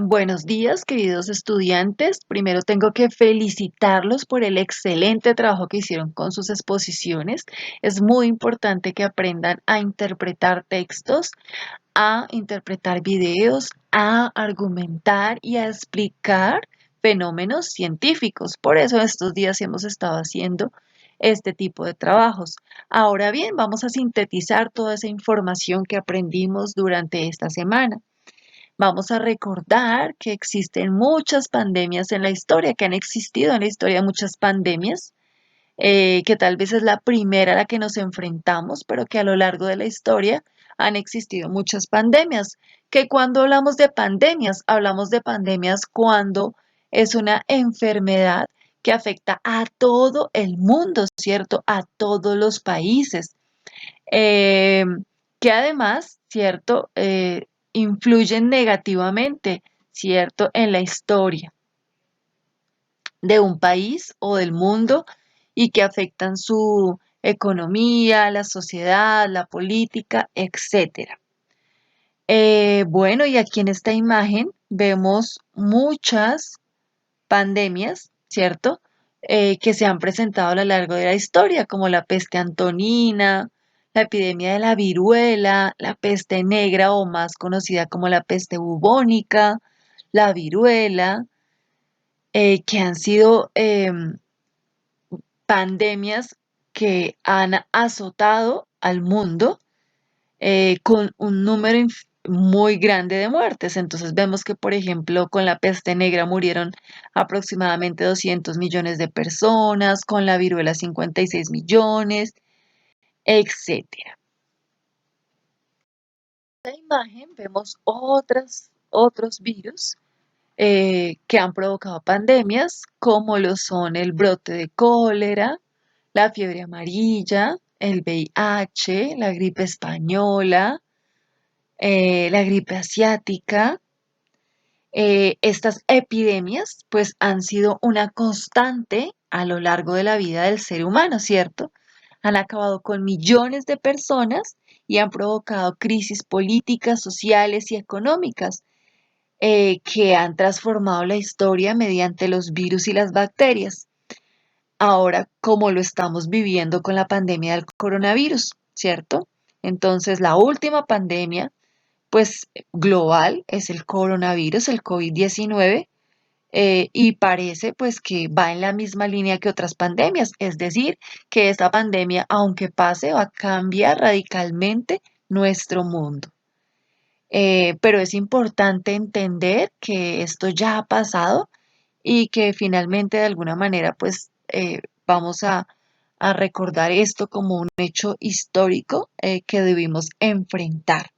Buenos días, queridos estudiantes. Primero tengo que felicitarlos por el excelente trabajo que hicieron con sus exposiciones. Es muy importante que aprendan a interpretar textos, a interpretar videos, a argumentar y a explicar fenómenos científicos. Por eso estos días hemos estado haciendo este tipo de trabajos. Ahora bien, vamos a sintetizar toda esa información que aprendimos durante esta semana. Vamos a recordar que existen muchas pandemias en la historia, que han existido en la historia muchas pandemias, que tal vez es la primera a la que nos enfrentamos, pero que a lo largo de la historia han existido muchas pandemias. Que cuando hablamos de pandemias cuando es una enfermedad que afecta a todo el mundo, ¿cierto? A todos los países. Eh, que además, ¿cierto? Influyen negativamente, ¿cierto? En la historia de un país o del mundo y que afectan su economía, la sociedad, la política, etcétera. Bueno, y aquí en esta imagen vemos muchas pandemias, ¿cierto? Que se han presentado a lo largo de la historia, como la peste antonina, la epidemia de la viruela, la peste negra o más conocida como la peste bubónica, la viruela, que han sido pandemias que han azotado al mundo con un número muy grande de muertes. Entonces vemos que, por ejemplo, con la peste negra murieron aproximadamente 200 millones de personas, con la viruela 56 millones, etcétera. En esta imagen vemos otros virus que han provocado pandemias, como lo son el brote de cólera, la fiebre amarilla, el VIH, la gripe española, la gripe asiática. Estas epidemias pues han sido una constante a lo largo de la vida del ser humano, ¿cierto? Han acabado con millones de personas y han provocado crisis políticas, sociales y económicas que han transformado la historia mediante los virus y las bacterias. Ahora, como lo estamos viviendo con la pandemia del coronavirus, ¿cierto? Entonces, la última pandemia pues global es el coronavirus, el COVID-19, y parece pues que va en la misma línea que otras pandemias, es decir, que esta pandemia, aunque pase, va a cambiar radicalmente nuestro mundo. Pero es importante entender que esto ya ha pasado y que finalmente de alguna manera pues vamos a recordar esto como un hecho histórico que debimos enfrentar.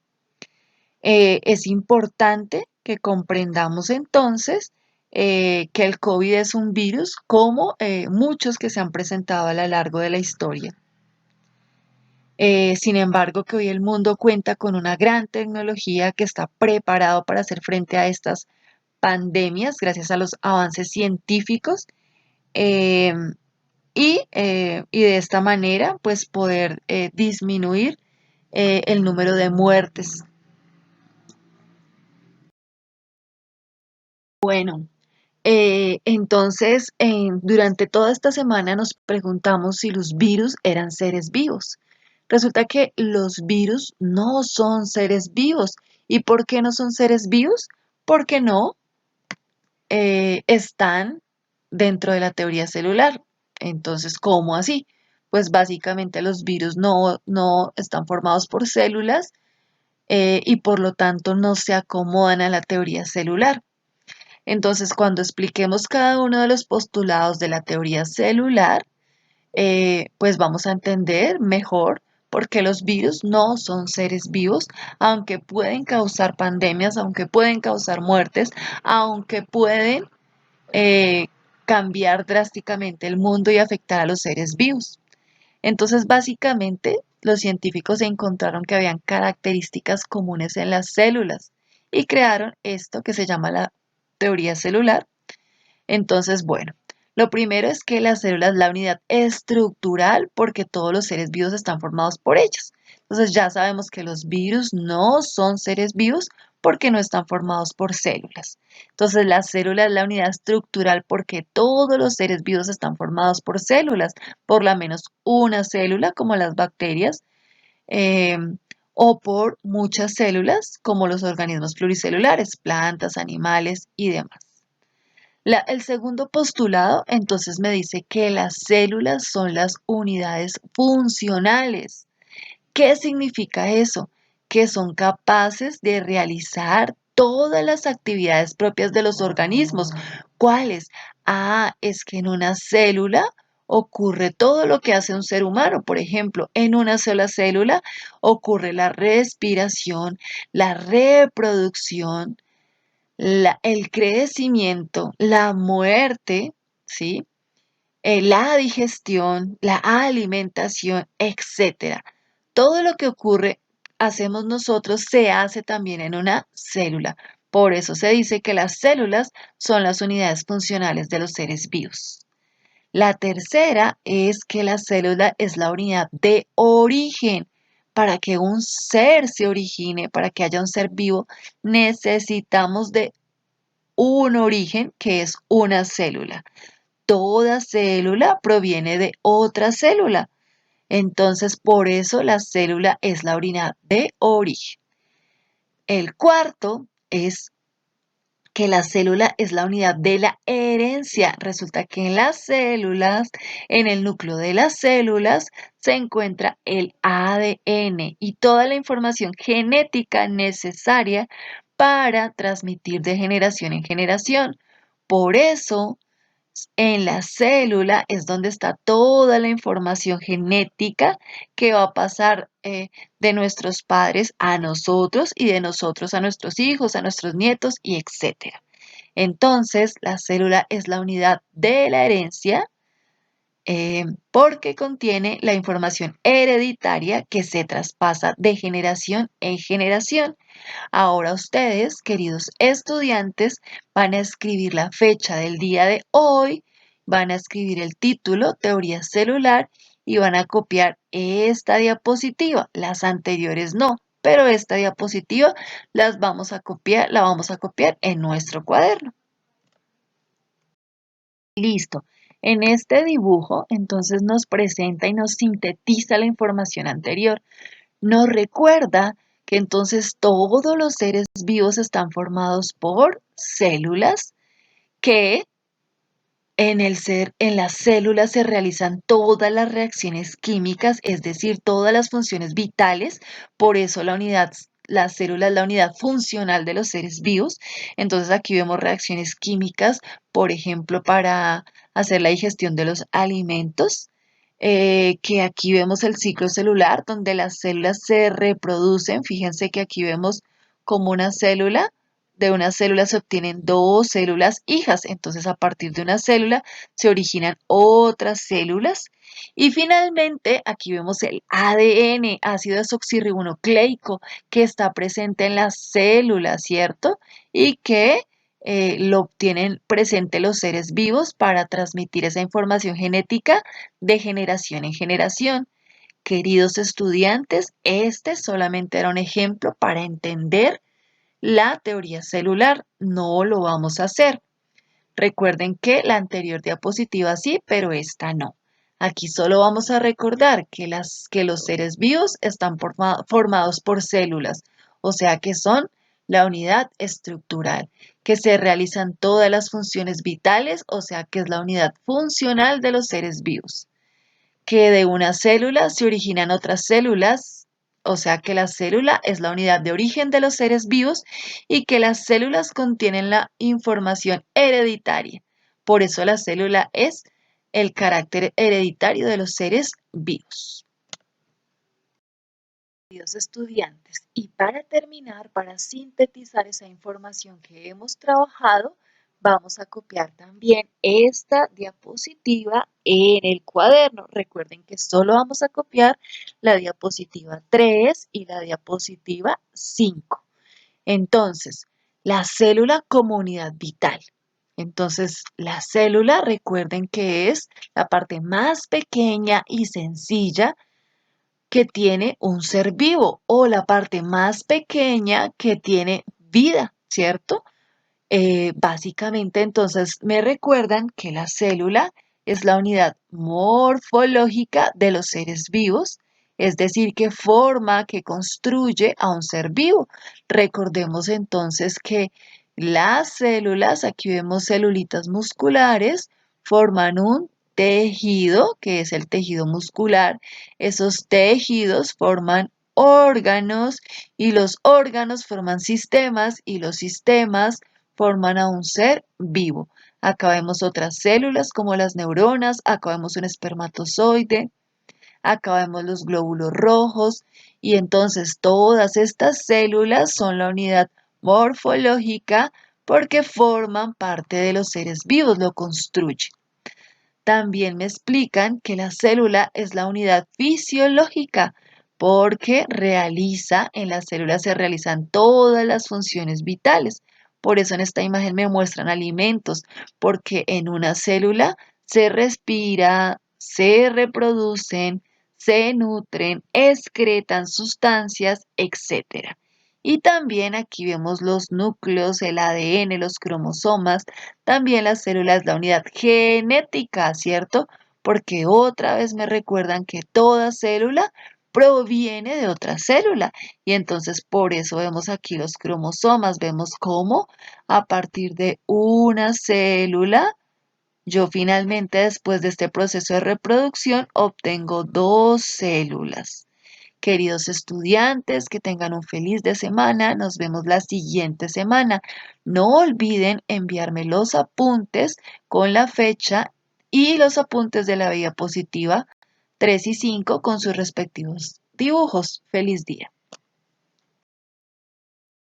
Es importante que comprendamos entonces que el COVID es un virus como muchos que se han presentado a lo largo de la historia. Sin embargo, que hoy el mundo cuenta con una gran tecnología que está preparado para hacer frente a estas pandemias gracias a los avances científicos eh, y de esta manera pues poder disminuir el número de muertes. Bueno, entonces, durante toda esta semana nos preguntamos si los virus eran seres vivos. Resulta que los virus no son seres vivos. ¿Y por qué no son seres vivos? Porque no están dentro de la teoría celular. Entonces, ¿cómo así? Pues básicamente los virus no están formados por células y por lo tanto no se acomodan a la teoría celular. Entonces, cuando expliquemos cada uno de los postulados de la teoría celular, pues vamos a entender mejor por qué los virus no son seres vivos, aunque pueden causar pandemias, aunque pueden causar muertes, aunque pueden eh, cambiar drásticamente el mundo y afectar a los seres vivos. Entonces, básicamente, los científicos encontraron que habían características comunes en las células y crearon esto que se llama la teoría celular. Entonces, bueno, lo primero es que la célula es la unidad estructural porque todos los seres vivos están formados por ellas. Entonces ya sabemos que los virus no son seres vivos porque no están formados por células. Entonces, la célula es la unidad estructural porque todos los seres vivos están formados por células, por lo menos una célula, como las bacterias, eh, o por muchas células, como los organismos pluricelulares, plantas, animales y demás. El segundo postulado entonces me dice que las células son las unidades funcionales. ¿Qué significa eso? Que son capaces de realizar todas las actividades propias de los organismos. ¿Cuáles? Es que en una célula ocurre todo lo que hace un ser humano. Por ejemplo, en una sola célula ocurre la respiración, la reproducción, el crecimiento, la muerte, ¿sí? La digestión, la alimentación, etcétera. Todo lo que ocurre, hacemos nosotros, se hace también en una célula. Por eso se dice que las células son las unidades funcionales de los seres vivos. La tercera es que la célula es la unidad de origen. Para que un ser se origine, para que haya un ser vivo, necesitamos de un origen que es una célula. Toda célula proviene de otra célula. Entonces, por eso la célula es la unidad de origen. El cuarto es que la célula es la unidad de la herencia. Resulta que en las células, en el núcleo de las células, se encuentra el ADN y toda la información genética necesaria para transmitir de generación en generación. Por eso, en la célula es donde está toda la información genética que va a pasar de nuestros padres a nosotros y de nosotros a nuestros hijos, a nuestros nietos y etcétera. Entonces, la célula es la unidad de la herencia porque contiene la información hereditaria que se traspasa de generación en generación. Ahora ustedes, queridos estudiantes, van a escribir la fecha del día de hoy, van a escribir el título, teoría celular, y van a copiar esta diapositiva. Las anteriores no, pero esta diapositiva la vamos a copiar en nuestro cuaderno. Listo. En este dibujo, entonces nos presenta y nos sintetiza la información anterior. Nos recuerda que entonces todos los seres vivos están formados por células que en las células se realizan todas las reacciones químicas, es decir, todas las funciones vitales, por eso la célula es la unidad funcional de los seres vivos. Entonces aquí vemos reacciones químicas, por ejemplo, para hacer la digestión de los alimentos, que aquí vemos el ciclo celular, donde las células se reproducen. Fíjense que aquí vemos como de una célula se obtienen dos células hijas. Entonces, a partir de una célula se originan otras células. Y finalmente, aquí vemos el ADN, ácido desoxirribonucleico, que está presente en las células, ¿cierto? Y que lo obtienen presente los seres vivos para transmitir esa información genética de generación en generación. Queridos estudiantes, este solamente era un ejemplo para entender la teoría celular. No lo vamos a hacer. Recuerden que la anterior diapositiva sí, pero esta no. Aquí solo vamos a recordar que los seres vivos están formados por células, o sea que son la unidad estructural, que se realizan todas las funciones vitales, o sea que es la unidad funcional de los seres vivos, que de una célula se originan otras células, o sea que la célula es la unidad de origen de los seres vivos y que las células contienen la información hereditaria. Por eso la célula es el carácter hereditario de los seres vivos. Queridos estudiantes, y para terminar, para sintetizar esa información que hemos trabajado, vamos a copiar también esta diapositiva en el cuaderno. Recuerden que solo vamos a copiar la diapositiva 3 y la diapositiva 5. Entonces, la célula como unidad vital. Entonces, la célula, recuerden que es la parte más pequeña y sencilla que tiene un ser vivo o la parte más pequeña que tiene vida, ¿cierto? Básicamente, entonces, me recuerdan que la célula es la unidad morfológica de los seres vivos, es decir, que forma, que construye a un ser vivo. Recordemos entonces que las células, aquí vemos celulitas musculares, forman un tejido, que es el tejido muscular. Esos tejidos forman órganos y los órganos forman sistemas y los sistemas forman a un ser vivo. Acá vemos otras células como las neuronas, acá vemos un espermatozoide, acá vemos los glóbulos rojos y entonces todas estas células son la unidad morfológica porque forman parte de los seres vivos, lo construyen. También me explican que la célula es la unidad fisiológica porque en las células se realizan todas las funciones vitales. Por eso en esta imagen me muestran alimentos, porque en una célula se respira, se reproducen, se nutren, excretan sustancias, etcétera. Y también aquí vemos los núcleos, el ADN, los cromosomas, también la célula es la unidad genética, ¿cierto? Porque otra vez me recuerdan que toda célula proviene de otra célula. Y entonces por eso vemos aquí los cromosomas, vemos cómo a partir de una célula, yo finalmente después de este proceso de reproducción obtengo dos células. Queridos estudiantes, que tengan un feliz de semana. Nos vemos la siguiente semana. No olviden enviarme los apuntes con la fecha y los apuntes de la diapositiva 3 y 5 con sus respectivos dibujos. Feliz día.